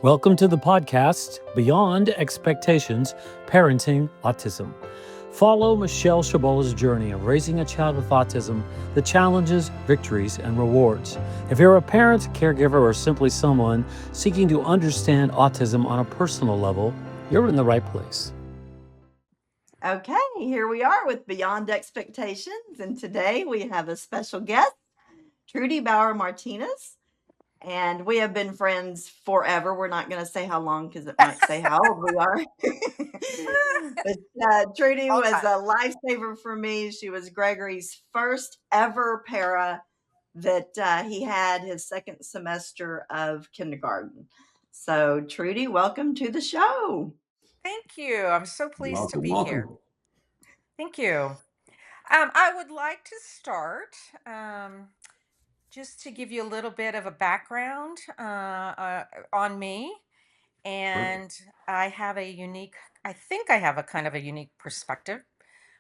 Welcome to the podcast, Beyond Expectations, Parenting Autism. Follow Michelle Chabola's journey of raising a child with autism, the challenges, victories, and rewards. If you're a parent, caregiver, or simply someone seeking to understand autism on a personal level, you're in the right place. Okay, here we are with Beyond Expectations, and today we have a special guest, Trudy Bauer Martinez, and we have been friends forever. We're not going to say how long because it might say how old we are. But Trudy All was time. a lifesaver for me. She was Gregory's first ever para that he had his second semester of kindergarten. So, Trudy, welcome to the show. Thank you. I'm so pleased to Welcome, be here. welcome. Thank you. I would like to start just to give you a little bit of a background on me. Perfect. And I think I have a kind of a unique perspective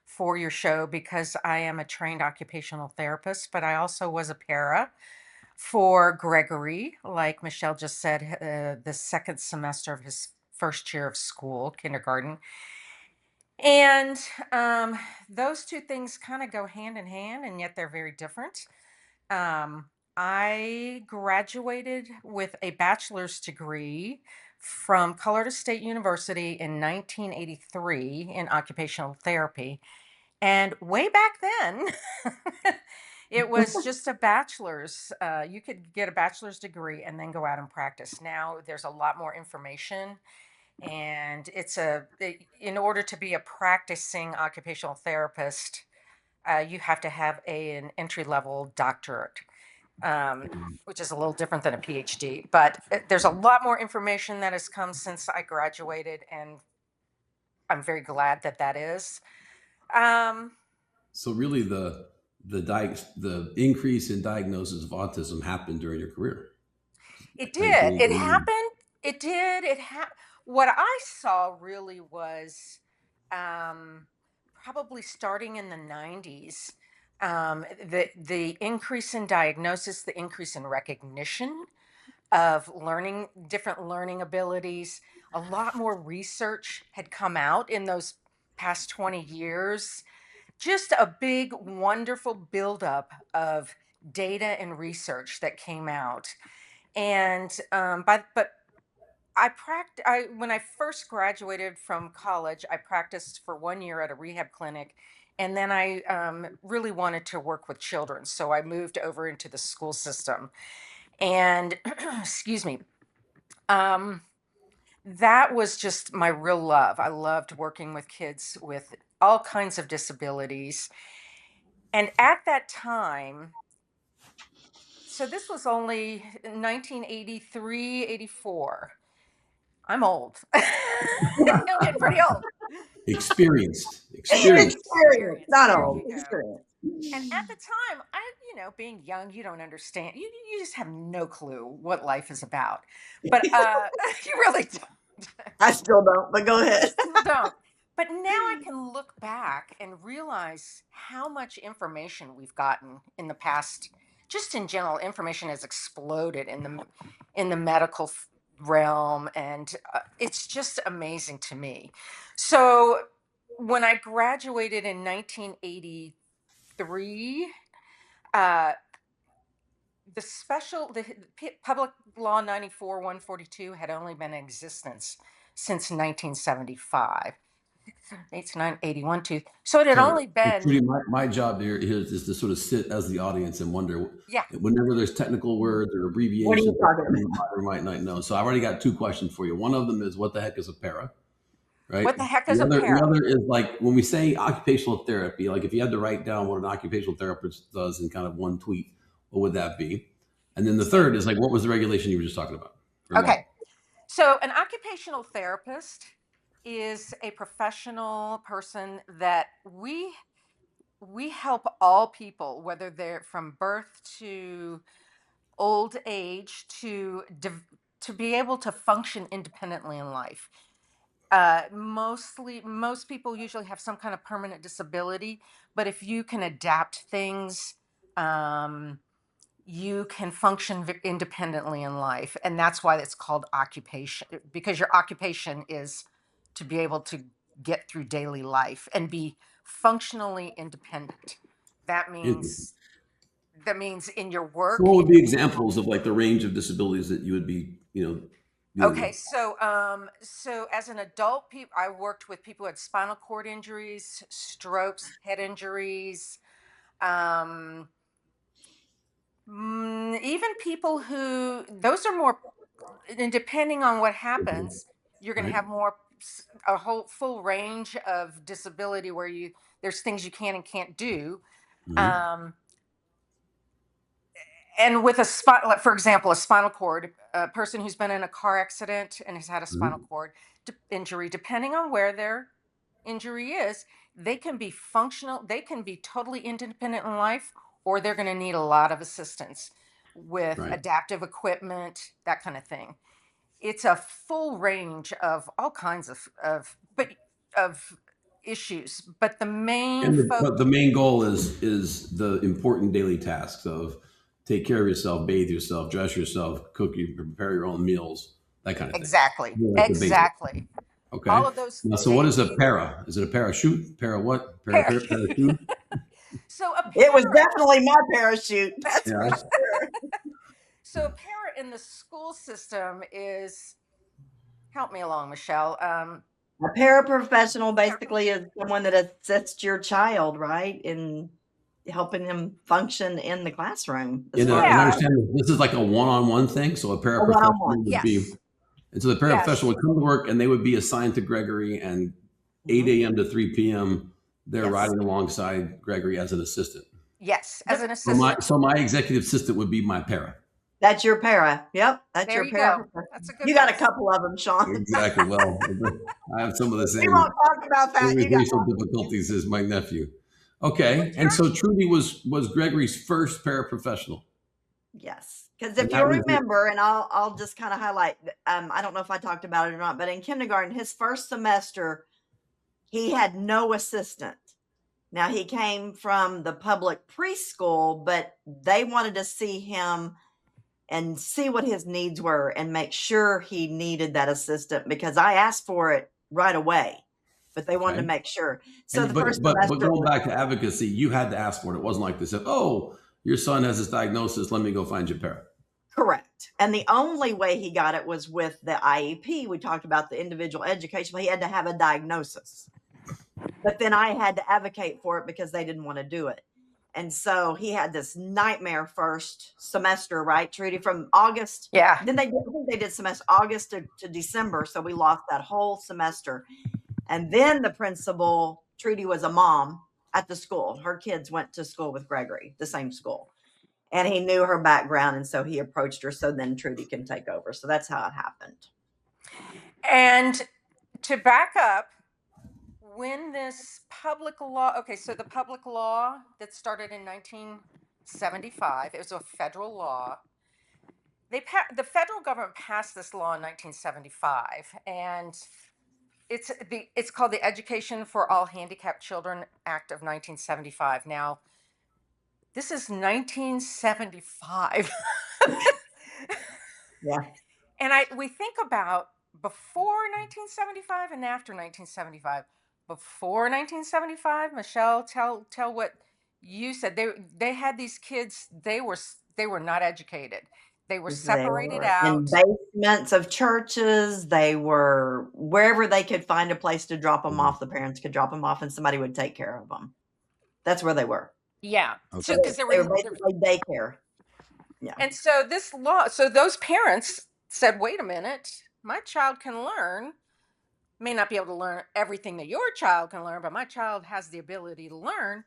for your show because I am a trained occupational therapist, but I also was a para for Gregory, like Michelle just said, the second semester of his first year of school, kindergarten. And those two things kind of go hand in hand, and yet they're very different. I graduated with a bachelor's degree from Colorado State University in 1983 in occupational therapy. And way back then, it was just a bachelor's. You could get a bachelor's degree and then go out and practice. Now there's a lot more information, and in order to be a practicing occupational therapist, you have to have an entry level doctorate, which is a little different than a PhD. But there's a lot more information that has come since I graduated, and I'm very glad that that is. Um, So really the increase in diagnosis of autism happened during your career. it did. It 1980. happened. It did. What I saw really was um, probably starting in the 90s. The increase in diagnosis, the increase in recognition of learning, different learning abilities. A lot more research had come out in those past 20 years. Just a big, wonderful buildup of data and research that came out. And but when I first graduated from college, I practiced for 1 year at a rehab clinic, and then I really wanted to work with children, so I moved over into the school system. And excuse me, um, that was just my real love. I loved working with kids with all kinds of disabilities, and at that time, so this was only 1983, 84. I'm old. I'm getting pretty old. Experienced. Experience, Experience. not There old, you go. experience. And at the time, being young, you don't understand. You just have no clue what life is about. But you really don't. I still don't, but go I ahead. still don't. But now I can look back and realize how much information we've gotten in the past. Just in general, information has exploded in the medical realm, and it's just amazing to me. So when I graduated in 1983, uh, the Public Law 94 142 had only been in existence since 1975. 8981 2. So it had So, only been, Trudy, my job here is to sort of sit as the audience and wonder yeah. whenever there's technical words or What are you abbreviations that talking you about? might or might not know. So I've already got two questions for you. One of them is what the heck is a para? Right. What the heck is The a other the para? other is like when we say occupational therapy, like if you had to write down what an occupational therapist does in kind of one tweet, what would that be? And then the third is like what was the regulation you were just talking about or law? Okay. So an occupational therapist is a professional person that we help all people, whether they're from birth to old age, to be able to function independently in life. Most people usually have some kind of permanent disability, but if you can adapt things, um, you can function independently in life. And that's why it's called occupation, because your occupation is to be able to get through daily life and be functionally independent. That Interesting. means in your So, work, what would in be your examples of like the range of disabilities that you would be, dealing okay, with? so as an adult, I worked with people who had spinal cord injuries, strokes, head injuries, um, even people who those are more, and depending on what happens, you're going to Right. have more a whole full range of disability where there's things you can and can't do. Hmm. Um, and with like, for example, a spinal cord, a person who's been in a car accident and has had a spinal Hmm. cord injury, depending on where their injury is, they can be functional, they can be totally independent in life, or they're going to need a lot of assistance with Right. adaptive equipment, that kind of thing. It's a full range of all kinds of issues, but the main But focus. the main goal is the important daily tasks of take care of yourself, bathe yourself, dress yourself, cook, you prepare your own meals, that kind of thing. Exactly, Yeah, like the basics. exactly. All Okay. of those Now, so what is a daily para? Is it a parachute? Para what? pair. Parachute? So a It was parent, definitely my parachute. That's for Yeah. sure. so a parent in the school system is, help me along, Michelle. A paraprofessional basically is someone that assists your child, right, in helping him function in the classroom as far And as I Yeah. understand this is like a one-on-one thing. So a a paraprofessional one-on-one. would be, Yes. and so the paraprofessional Yes. would come to work and they would be assigned to Gregory, and Mhm. 8 a.m. to 3 p.m. they're Yes. riding alongside Gregory as an assistant. Yes. As Yep. an So my assistant. so my executive assistant would be my para. That's your para. Yep, that's There your you go. paraprofessional. That's a good You got one. a couple of them, Sean. Exactly. Well, I have some of the We won't same talk about that. You got racial difficulties as my nephew. Well, Okay, and you're so Trudy was Gregory's first paraprofessional, yes, because and if you that was it. remember, and I'll just kind of highlight. I don't know if I talked about it or not, but in kindergarten, his first semester, he had no assistant. Now he came from the public preschool, but they wanted to see him and see what his needs were and make sure he needed that assistant because I asked for it right away, but they wanted Okay, to make sure. So and the first but semester going was back to advocacy, you had to ask for it. It wasn't like they said, "Oh, your son has this diagnosis. Let me go find your para." correct. And the only way he got it was with the IEP. We talked about the individual education. He had to have a diagnosis. But then I had to advocate for it because they didn't want to do it. And so he had this nightmare first semester, right, Trudy, from August. yeah. Then I think they did semester August to December. So we lost that whole semester. And then the principal, Trudy was a mom at the school. Her kids went to school with Gregory, the same school. And he knew her background. And so he approached her. So then Trudy can take over. So that's how it happened. And to back up, when this public law, okay, so the public law that started in 1975, it was a federal law. The federal government passed this law in 1975, and it's called the Education for All Handicapped Children Act of 1975. Now, this is 1975. Yeah. And we think about before 1975 and after 1975. Before 1975, Michelle, tell what you said. They had these kids. They were not educated. They were They separated were in out. basements of churches. They were wherever they could find a place to drop them Mhm. off. The parents could drop them off and somebody would take care of them. That's where they were. Yeah. So So because they were basically daycare. Yeah. and so this law, so those parents said, "Wait a minute, my child can learn. May not be able to learn everything that your child can learn, but my child has the ability to learn,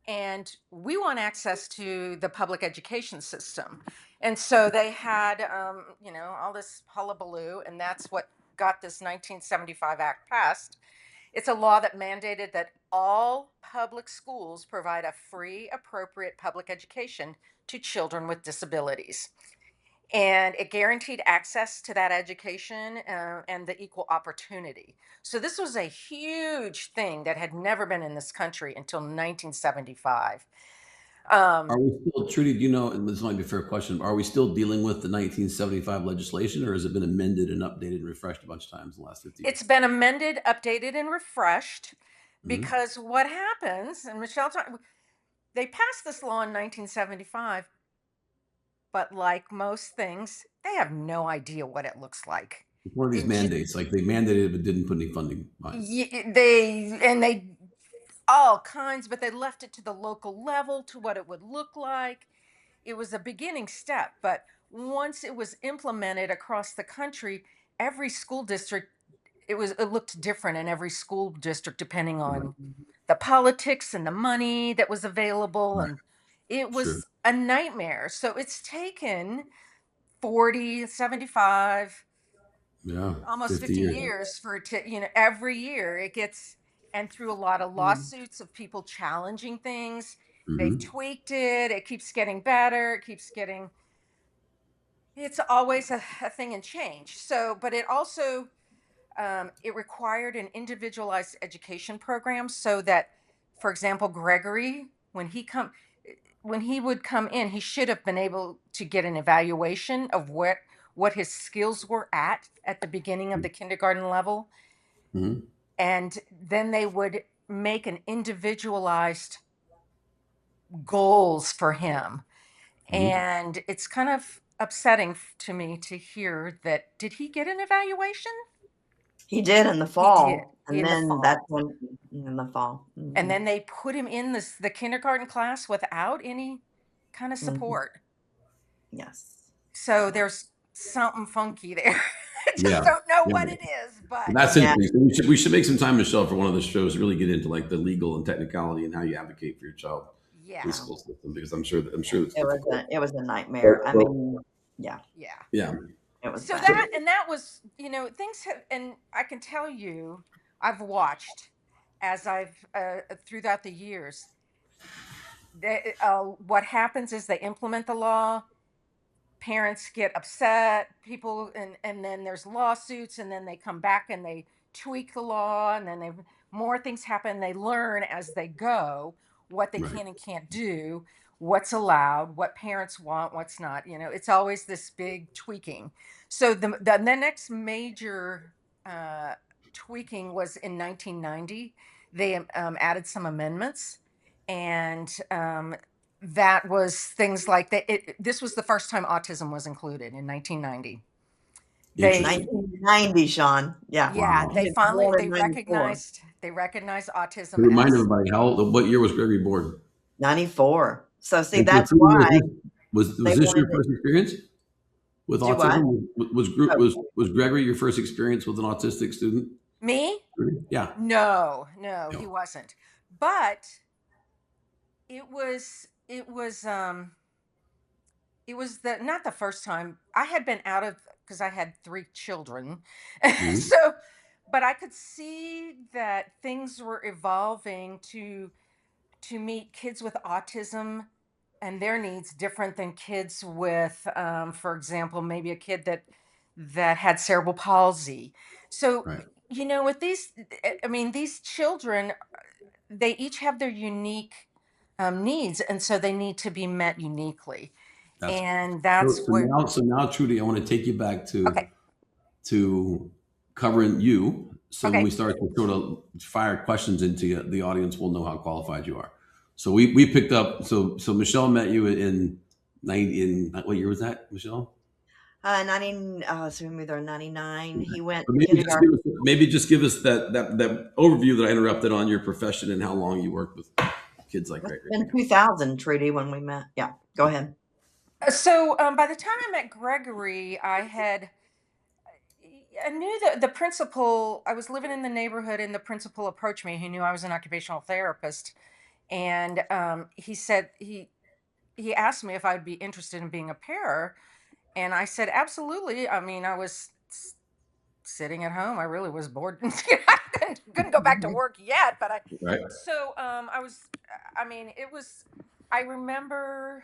and we want access to the public education system." And so they had, all this hullabaloo, and that's what got this 1975 act passed. It's a law that mandated that all public schools provide a free, appropriate public education to children with disabilities. And it guaranteed access to that education and the equal opportunity. So this was a huge thing that had never been in this country until 1975. Um, Are we still, Trudy, do you know, and this might be a fair question, are we still dealing with the 1975 legislation, or has it been amended and updated and refreshed a bunch of times in the last 50 years? it's been amended, updated, and refreshed Mm-hmm. because what happens, and Michelle, they passed this law in 1975, but like most things, they have no idea what it looks like. It's one of these It just, mandates, like they mandated it but didn't put any funding behind it. they all kinds, but they left it to the local level to what it would look like. It was a beginning step, but once it was implemented across the country, every school district, it looked different in every school district depending Right. on the politics and the money that was available, Right. and it Sure. was a nightmare. So it's taken 40, 75, Yeah. almost 50 50 years. years for it to, every year it gets, and through a lot of lawsuits of people challenging things, they've Mm-hmm. tweaked it. It keeps getting better. It keeps getting, it's always a thing in change. So, but it also, it required an individualized education program so that, for example, Gregory, when he would come in, he should have been able to get an evaluation of what his skills were at the beginning of the kindergarten level, Mm-hmm. and then they would make an individualized goals for him. Mm-hmm. And it's kind of upsetting to me to hear that. Did he get an evaluation? He did in the He did fall, and in the then that's fall. when in the fall. And Mhm, then they put him in the kindergarten class without any kind of mhm. support. Yes. So Yeah. there's something funky there. I Yeah. just don't know Yeah. what it is, Well, but that's Yeah. interesting. We should make some time, Michelle, for one of the shows to really get into like the legal and technicality and how you advocate for your child in the yeah, Yeah. school system, because I'm sure it's difficult. It was a But, nightmare. I but mean, yeah, yeah. yeah. it was So bad. So that was, things have, and I can tell you, I've watched as I've throughout the years. What happens is they implement the law, parents get upset, people, and then there's lawsuits, and then they come back and they tweak the law, and then they more things happen. They learn as they go what they right. can and can't do, what's allowed, what parents want, what's not. It's always this big tweaking. So the next major uh, tweaking was in 1990. They added some amendments, and that was things like that. This was the first time autism was included in 1990. They, Interesting. 1990, Sean. Yeah. yeah, Wow. He they was finally born in 94. they recognized autism Remind as everybody what year was Gregory born? 94. So see, And so, that's Trudy, why was they this your wanted to first experience with do what? autism? Oh, Was Gregory your first experience with an autistic student? me. Yeah. No, he No. wasn't. But it was the not the first time I had been out of, because I had three children. Mhm. So, but I could see that things were evolving to meet kids with autism and their needs different than kids with, for example, maybe a kid that had cerebral palsy. So, Right. with these, I mean, these children, they each have their unique needs, and so they need to be met uniquely. That's And so. that's So what. now, so now, Trudy, I want to take you back Okay. to covering you. So when we Okay. start to sort of fire questions into you, the audience will know how qualified you are. So we picked up. So Michelle met you in what year was that, Michelle? 90, so we moved there in 99. He went But to kindergarten. maybe just give us that overview that I interrupted on your profession and how long you worked with kids like Must Gregory. have been 2000, Trudy, when we met. Yeah, go ahead. So by the time I met Gregory, I knew that the principal. I was living in the neighborhood, and the principal approached me. He knew I was an occupational therapist, and he asked me if I'd be interested in being a pair, and I said absolutely. I mean, I was sitting at home. I really was bored. I couldn't go back to work yet, but I. Right. So I was. I mean, it was. I remember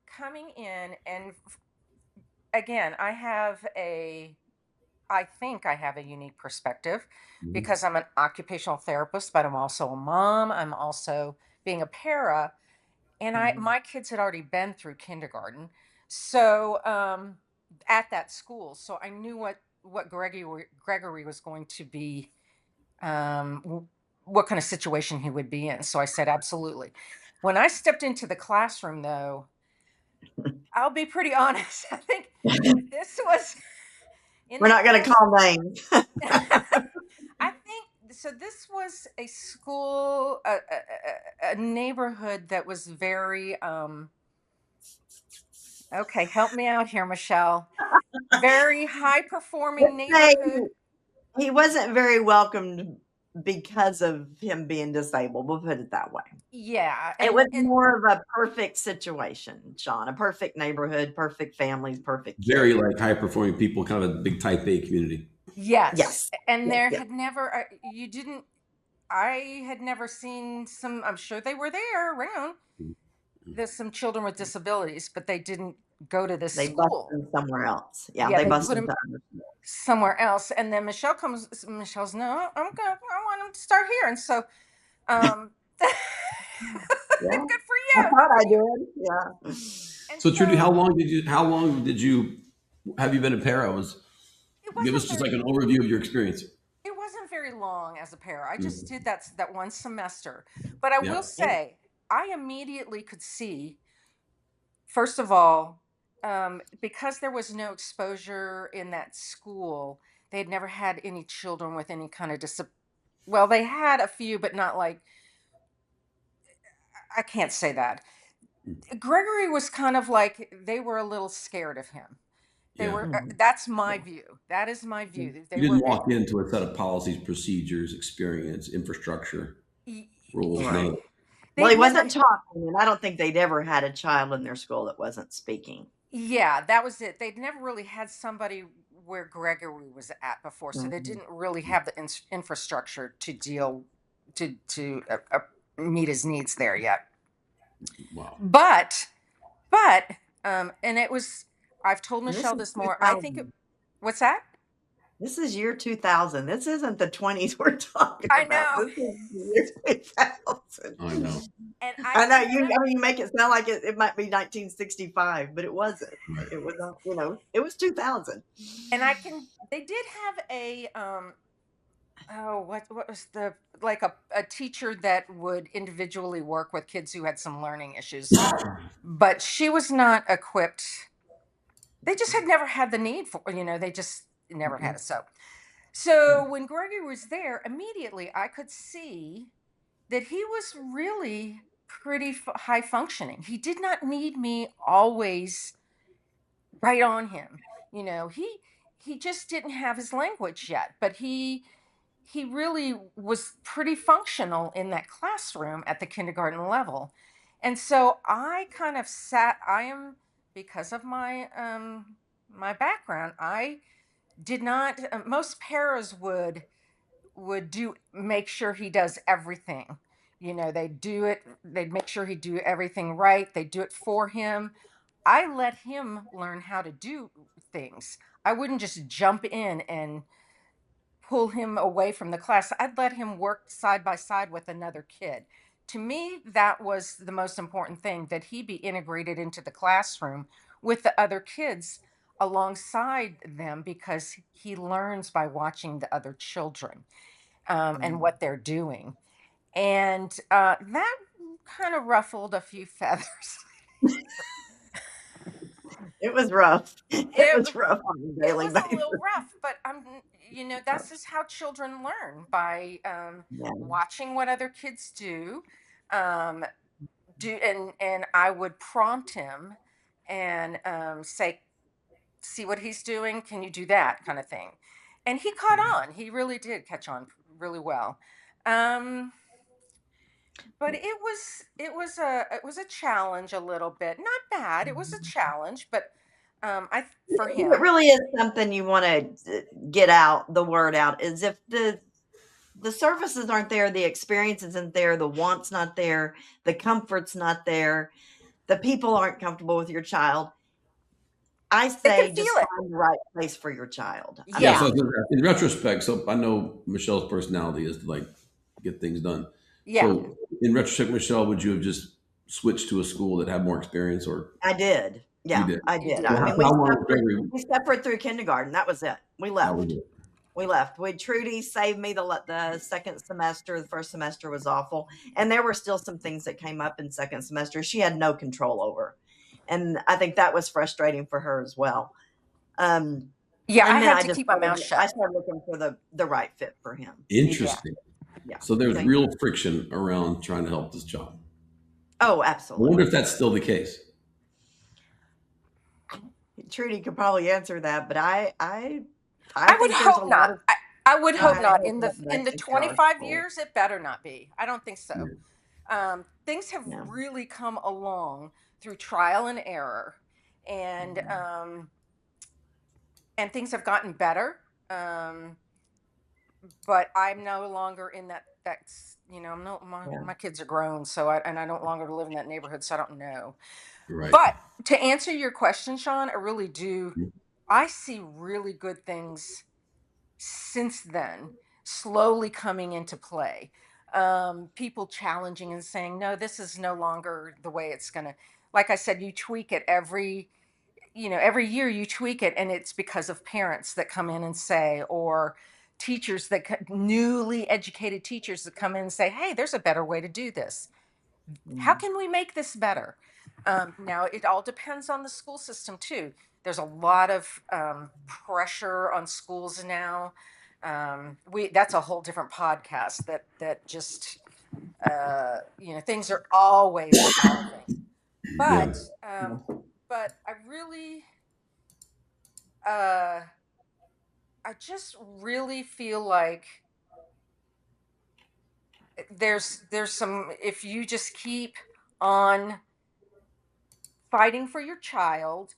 coming in, and again, I think I have a unique perspective Mhm. because I'm an occupational therapist, but I'm also a mom. I'm also being a para. and my kids had already been through kindergarten, so at that school, so I knew what Gregory was going to be, what kind of situation he would be in. So I said absolutely. When I stepped into the classroom, though, I'll be pretty honest. I think this was in We're that not going to class. call names. I think so. This was a school, a neighborhood that was very. Okay, help me out here, Michelle. Very high performing Let's say neighborhood. he wasn't very welcomed because of him being disabled. We'll put it that way. Yeah, It was more of a perfect situation, Sean. A perfect neighborhood, perfect families, perfect kids. Very like high performing people, kind of a big type A community. yes. And Yes, there yes. had never, I had never seen some. I'm sure they were there around. There's some children with disabilities, but they didn't go to this They school. busted them somewhere else. Yeah, Yeah, they they busted put them him to other schools. somewhere else. And then Michelle's, no, I want him to start here. And so, Yeah, good for you. I thought I did. Yeah. And So Trudy, how long did you have you been a para? Give us just like an overview of your experience. It wasn't very long as a para. I just did that one semester. But I will say, I immediately could see, first of all, because there was no exposure in that school, they had never had any children with any kind of well, they had a few, but not like, I can't say that. Gregory was kind of like, they were a little scared of him. They were, that's my view. That is my view. You didn't walk into a set of policies, procedures, experience, infrastructure, rules. Right. Well, he wasn't talking, and I don't think they'd ever had a child in their school that wasn't speaking. Yeah, that was it. They'd never really had somebody where Gregory was at before, so they didn't really have the infrastructure to deal to meet his needs there yet. Wow. But and it was. I've told Michelle this more. I think. What's that? This is year 2000. This isn't the 20s we're talking about. I know. This is year 2000. I know. And I know you make it sound like it might be 1965, but it wasn't. Right. It was, it was 2000. And they did have a, what was a teacher that would individually work with kids who had some learning issues, but she was not equipped. They just had never had the need for, they just never had it. So when Gregory was there, immediately I could see that he was really pretty high functioning. He did not need me always right on him. He just didn't have his language yet, but he really was pretty functional in that classroom at the kindergarten level. And so I kind of because of my my background, I did not, most paras would make sure he does everything. They'd make sure he'd do everything right. They'd do it for him. I let him learn how to do things. I wouldn't just jump in and pull him away from the class. I'd let him work side by side with another kid. To me, that was the most important thing, that he be integrated into the classroom with the other kids alongside them, because he learns by watching the other children and what they're doing. And that kind of ruffled a few feathers. It was rough. It was rough on a daily basis. It was a little rough, but that's just how children learn, by watching what other kids do. And I would prompt him and say, see what he's doing. Can you do that kind of thing? And he caught on. He really did catch on really well. But it was a challenge a little bit. Not bad. It was a challenge, but for him, it really is something you want to get the word out, is if the services aren't there, the experience isn't there, the want's not there, the comfort's not there, the people aren't comfortable with your child, I say just find the right place for your child. Yeah. So in retrospect, so I know Michelle's personality is to like get things done. Yeah. So in retrospect, Michelle, would you have just switch to a school that had more experience, or I did. you Yeah, did? I You did. did. I Well, mean, how long was Gregory? we suffered through kindergarten. That was it. We That was left. it. We left. Trudy saved me the second semester. The first semester was awful, and there were still some things that came up in second semester she had no control over, and I think that was frustrating for her as well. Yeah, I And then had to keep my mouth I shut. started looking for the right fit for him. Yeah. Interesting. Yeah. So there's Thank real friction around trying to help this child. Oh, I absolutely. wonder if that's still the case. Trudy could probably answer that, but I I would think there's a hope lot not. of I would hope I not. hope In the not, but I in the think there are 25 schools. years, it better not be. I don't think so. Yeah. Things have Yeah. really come along through trial and error, and things have gotten better. But I'm no longer in that. That's I'm no Yeah. my kids are grown, so I don't longer live in that neighborhood, so I don't know. Right. But to answer your question, Sean, I really do. I see really good things since then slowly coming into play. People challenging and saying, no, this is no longer the way it's going to, like I said, you tweak it every year you tweak it, and it's because of parents that come in and say, or teachers newly educated teachers that come in and say, hey, there's a better way to do this. How can we make this better? Now, it all depends on the school system too. There's a lot of pressure on schools now. That's a whole different podcast. That just things are always evolving. Yeah. But I really, I just really feel like there's some, if you just keep on fighting for your child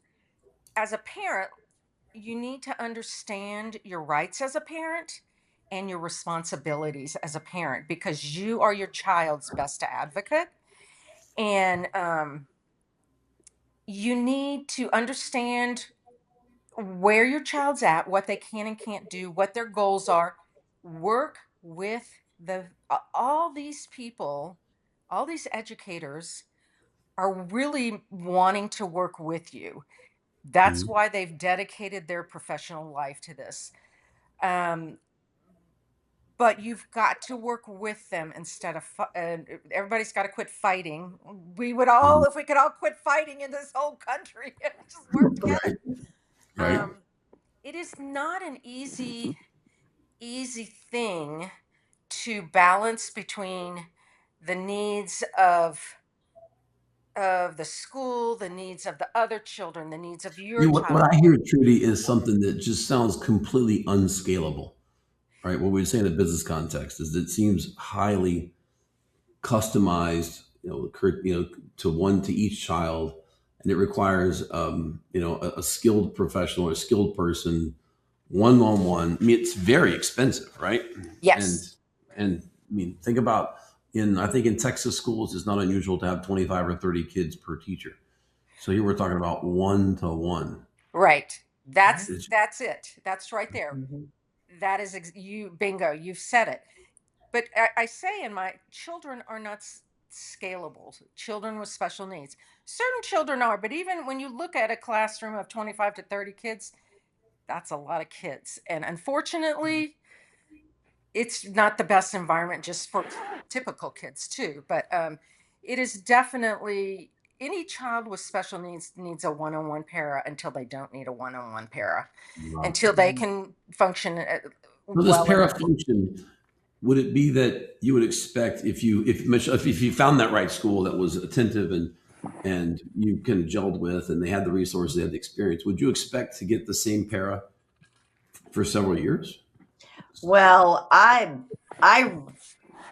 as a parent, you need to understand your rights as a parent and your responsibilities as a parent, because you are your child's best advocate. And you need to understand where your child's at, what they can and can't do, what their goals are. Work with all these people, all these educators are really wanting to work with you. That's why they've dedicated their professional life to this. Um, but you've got to work with them instead of everybody's got to quit fighting. We would all, if we could all quit fighting in this whole country and just work together. Right. It is not an easy thing to balance between the needs of the school, the needs of the other children, the needs of your What child. I hear, Trudy, is something that just sounds completely unscalable. Right. What we say in a business context is it seems highly customized, to each child, and it requires, a skilled professional or a skilled person, one-on-one. I mean, it's very expensive, right? Yes. And I mean, think about I think in Texas schools, it's not unusual to have 25 or 30 kids per teacher. So here we're talking about 1-to-1. Right. That's It's, it. That's right there. Mhm. That is you bingo. You've said it. But I say, and my children are not scalable. Children with special needs. Certain children are, but even when you look at a classroom of 25 to 30 kids, that's a lot of kids. And unfortunately, it's not the best environment just for typical kids too. But it is definitely, any child with special needs a one-on-one para until they don't need a one-on-one para, until they can function so this well para enough. function, would it be that you would expect if you found that right school that was attentive and you kind of gelled with, and they had the resources, they had the experience, would you expect to get the same para for several years? Well, I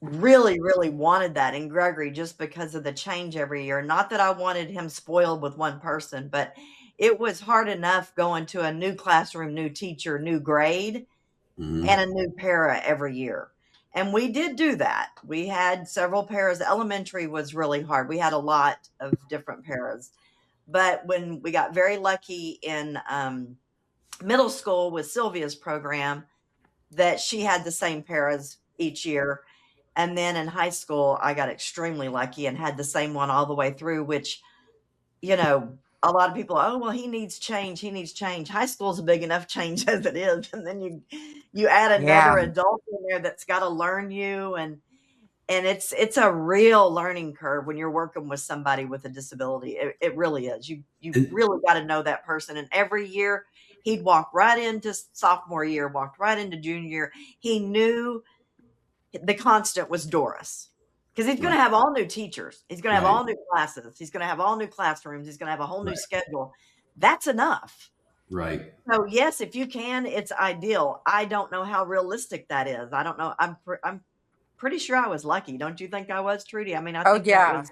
really, really wanted that in Gregory just because of the change every year. Not that I wanted him spoiled with one person, but it was hard enough going to a new classroom, new teacher, new grade, Mm-hmm. and a new para every year. And we did do that. We had several paras. Elementary was really hard. We had a lot of different paras. But when we got very lucky in middle school with Sylvia's program, that she had the same paras each year. And then in high school, I got extremely lucky and had the same one all the way through, which, you know, a lot of people, oh, well, he needs change. He needs change. High school's a big enough change as it is. And then you add Yeah. another adult in there that's got to learn you. And it's a real learning curve when you're working with somebody with a disability. It really is. You And, really got to know that person. And every year he'd walk right into sophomore year, walked right into junior year. He knew the constant was Doris. Because he's going to right, have all new teachers. He's going to have right, all new classes. He's going to have all new classrooms. He's going to have a whole new schedule. That's enough. right. So yes, if you can, it's ideal. I don't know how realistic that is. I don't know. I'm pretty sure I was lucky. Don't you think I was, Trudy? I mean, I Oh think yeah.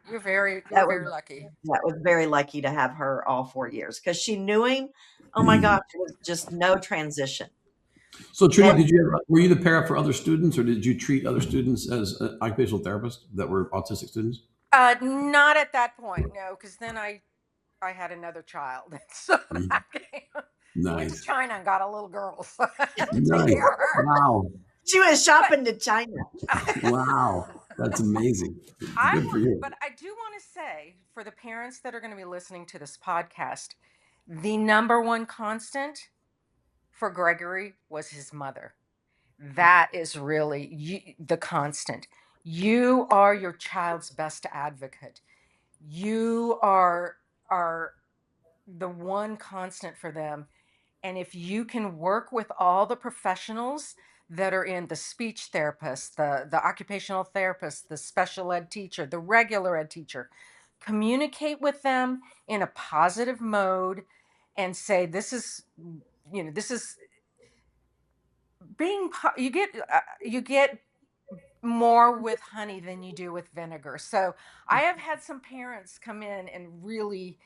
You're that was very lucky. very lucky to have her all 4 years because she knew him. Oh my Mhm. gosh, it was just no transition. So, Trudy, And were you the para for other students, or did you treat other students as occupational therapists that were autistic students? Not at that point, no, because then I had another child. So Mhm. I went to Nice, China and got a little girl, so I had to take nice. care of her. Wow, she was But shopping to China. wow, that's amazing. Good for you. but I do want to say for the parents that are going to be listening to this podcast, the number one constant for Gregory was his mother. That is really the constant. You are your child's best advocate. You are the one constant for them. And if you can work with all the professionals that are in the speech therapist, the occupational therapist, the special ed teacher, the regular ed teacher, communicate with them in a positive mode and say, this is you get more with honey than you do with vinegar. So I have had some parents come in and really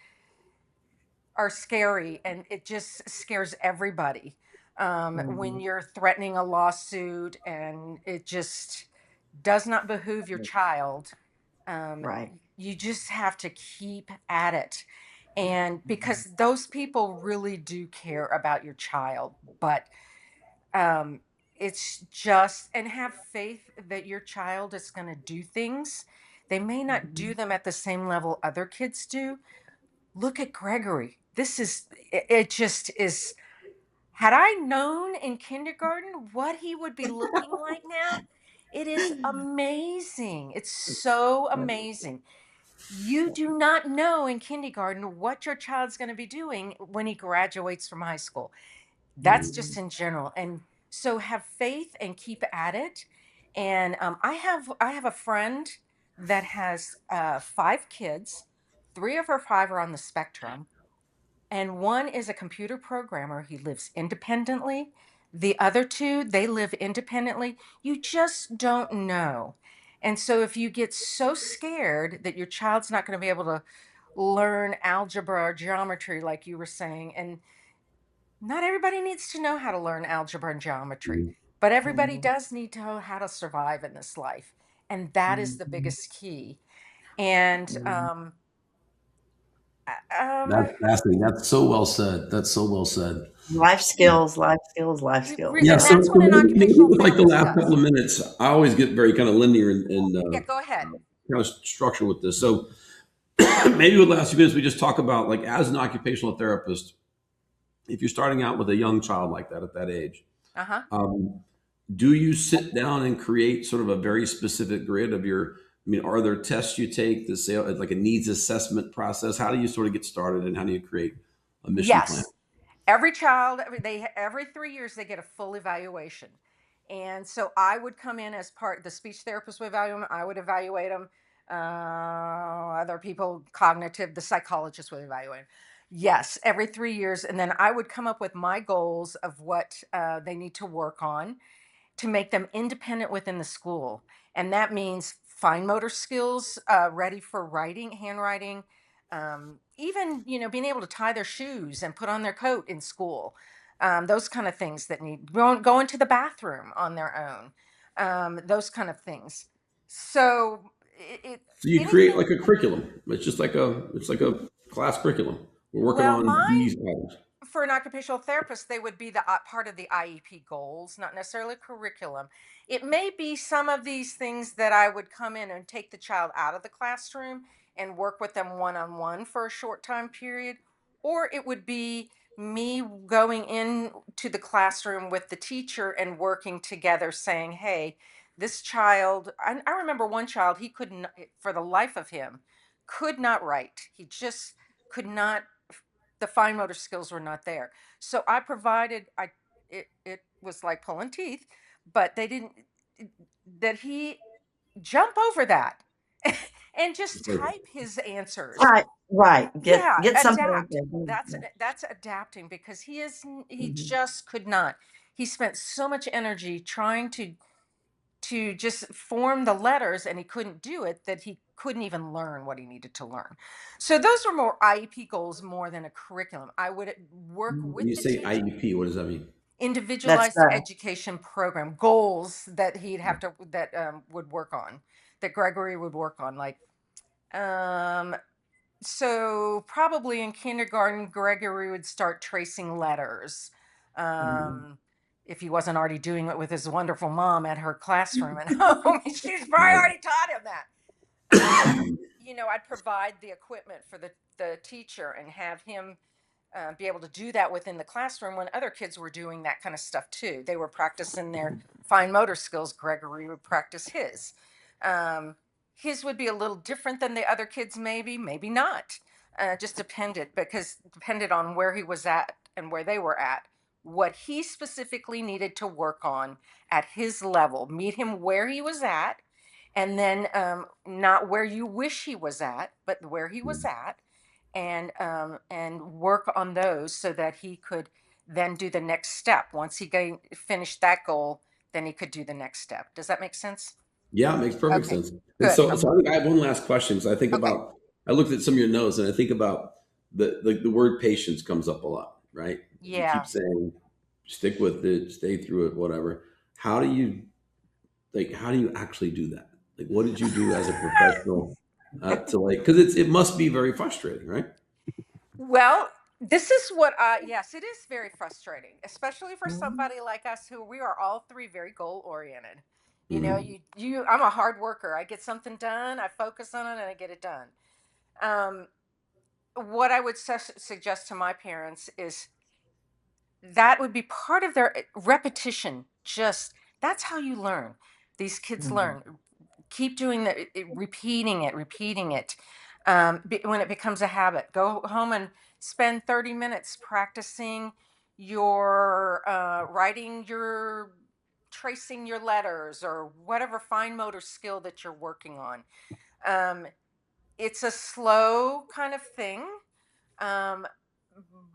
are scary, and it just scares everybody when you're threatening a lawsuit, and it just does not behoove your child. um, Right. you just have to keep at it, and because those people really do care about your child. But um, it's just, and have faith that your child is going to do things. They may not do them at the same level other kids do. Look at Gregory. It just is. Had I known in kindergarten what he would be looking like now, it is amazing. It's so amazing. You do not know in kindergarten what your child's going to be doing when he graduates from high school. That's just in general. And so have faith and keep at it. And I have a friend that has 5 kids. 3 of her 5 are on the spectrum, and one is a computer programmer. He lives independently. The other 2, they live independently. You just don't know. And so if you get so scared that your child's not going to be able to learn algebra or geometry, like you were saying, and not everybody needs to know how to learn algebra and geometry, but everybody does need to know how to survive in this life. And that is the biggest key. And That's fascinating. That's so well said. That's so well said. Life skills, life skills, life skills. Yeah. and So, that's what an maybe occupational with like the therapist last couple does. of minutes, I always get very kind of linear and Yeah, go ahead. kind of structure with this. So maybe with the last few minutes, we just talk about like as an occupational therapist, if you're starting out with a young child like that at that age, Uh-huh. um, do you sit down and create sort of a very specific grid of your? I mean, are there tests you take to say like a needs assessment process? How do you sort of get started, and how do you create a mission plan? Yes. Every child, every 3 years they get a full evaluation. And so I would come in as part, the speech therapist would evaluate them, I would evaluate them, other people, cognitive, the psychologist would evaluate them. Yes, every 3 years. And then I would come up with my goals of what they need to work on to make them independent within the school. And that means fine motor skills, ready for writing, handwriting, even, being able to tie their shoes and put on their coat in school. Those kind of things that need go into the bathroom on their own. Those kind of things. So So you create anything. like a curriculum. It's like a class curriculum. We're working Well, on these items. for an occupational therapist, they would be the part of the IEP goals, not necessarily curriculum. It may be some of these things that I would come in and take the child out of the classroom and work with them one on one for a short time period, or it would be me going in to the classroom with the teacher and working together, saying, "Hey, this child." I remember one child, he couldn't, for the life of him, could not write. He just could not, the fine motor skills were not there. So I provided, it was like pulling teeth, but they didn't, that he jump over that and just It's like, type his answers. Right, right. Yeah, Get something like adapt. That's that. that's adapting, because he Mhm. just could not. He spent so much energy trying to just form the letters, and he couldn't do it, that he couldn't even learn what he needed to learn. So those were more IEP goals more than a curriculum. I would work Mhm. when with you the say teacher. IEP, what does that mean? That's Individualized the Education Program goals that he'd have to, that would work on, that Gregory would work on, like, um so probably in kindergarten, Gregory would start tracing letters. mhm. Um, if he wasn't already doing it with his wonderful mom at her classroom at home, she's probably Right. already taught him that. Um, I'd provide the equipment for the teacher and have him be able to do that within the classroom when other kids were doing that kind of stuff too. They were practicing their fine motor skills. Gregory would practice his. Um, his would be a little different than the other kids, maybe not. Just depended on where he was at and where they were at, what he specifically needed to work on at his level. Meet him where he was at, and then not where you wish he was at, but where he was at, and work on those so that he could then do the next step. Once he finished that goal, then he could do the next step. Does that make sense? Yeah, it makes perfect Okay, sense. And good. so I think I have one last question. So I think Okay. about, I looked at some of your notes and I think about the word patience comes up a lot, right? You keep Yeah. saying, stick with it, stay through it, whatever. How do you, how do you actually do that? Like, what did you do as a professional to because it must be very frustrating, right? Well, this is what yes, it is very frustrating, especially for Mhm. somebody like us, who we are all three very goal oriented. Hmm. I'm a hard worker. I get something done, I focus on it, and I get it done. Um, what I would suggest to my parents is that would be part of their repetition. Just that's how you learn. These kids Mhm. learn. Keep doing that, repeating it. When it becomes a habit, go home and spend 30 minutes practicing your writing, your tracing your letters, or whatever fine motor skill that you're working on. Um, it's a slow kind of thing, um,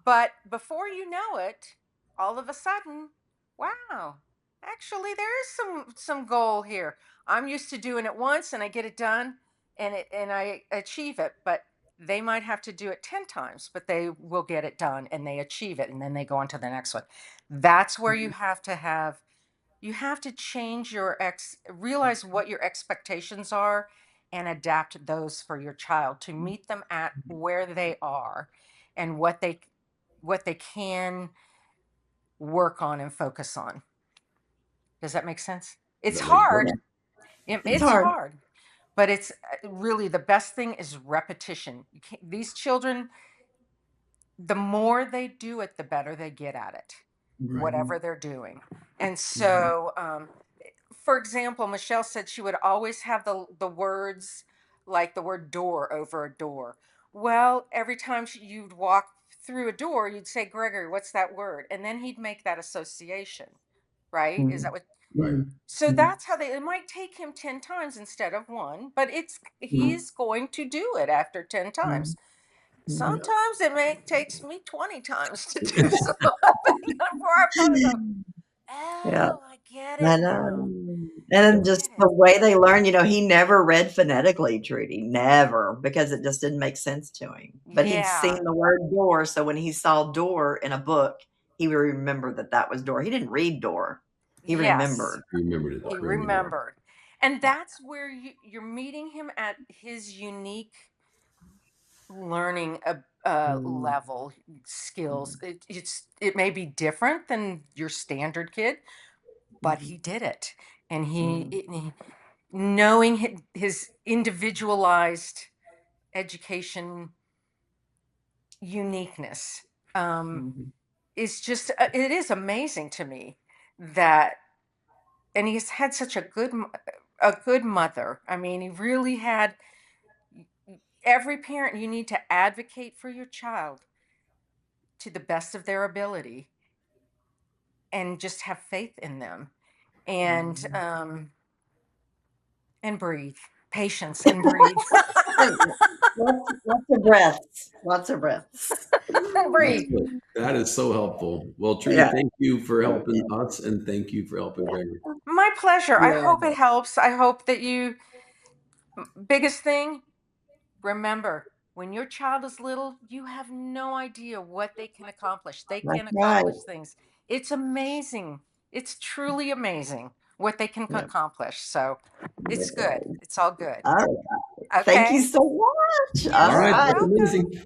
but before you know it, all of a sudden, wow, actually there is some goal here. I'm used to doing it once and I get it done, and I achieve it, but they might have to do it 10 times, but they will get it done and they achieve it, and then they go on to the next one. That's where you have to change realize what your expectations are, and adapt those for your child to meet them at where they are, and what they can work on and focus on. Does that make sense? It's That makes hard. Yeah, perfect. it's It's hard. hard, but it's really the best thing is repetition. These children, the more they do it, the better they get at it, Right. Mhm. whatever they're doing. And Mhm. so, for example, Michelle said she would always have the words, like the word door over a door. Well, every time you'd walk through a door, you'd say, "Gregory, what's that word?" And then he'd make that association, right? Is that Mhm. what? Right. Mhm. So Mhm. that's how it might take him 10 times instead of one, but Mhm. he's going to do it after 10 times. Mhm. Mhm. Yeah. Sometimes takes me 20 times to do something before I finally go, Yeah. "Oh, I get I it know. now. And I then get just it." the way they learn, he never read phonetically, Trudy, never, because it just didn't make sense to him. But he'd Yeah. seen the word door, so when he saw door in a book, he would remember that that was door. He didn't read door. He Yes. remembered. Remembered it. He Remembered it. remembered. And that's where you're meeting him at his unique learning level skills. It may be different than your standard kid, but he did it, and knowing his individualized education uniqueness is just it is amazing to me that, and he's had such a good mother. I mean, he really had. Every parent, you need to advocate for your child to the best of their ability and just have faith in them, and breathe, patience, and breathe. Lots of breaths. Lots of breaths. And breathe. That is so helpful. Well, Trudy, Yeah. thank you for helping us, and thank you for helping Gregory. My pleasure. I Yeah. hope it helps. I hope that biggest thing, remember, when your child is little, you have no idea what they can accomplish. They That's can right. accomplish things. It's amazing. It's truly amazing what they can Yep. accomplish. So it's That's good. right. It's all good. All right. Thank you Okay. so much. You're All so right. That's welcome. amazing.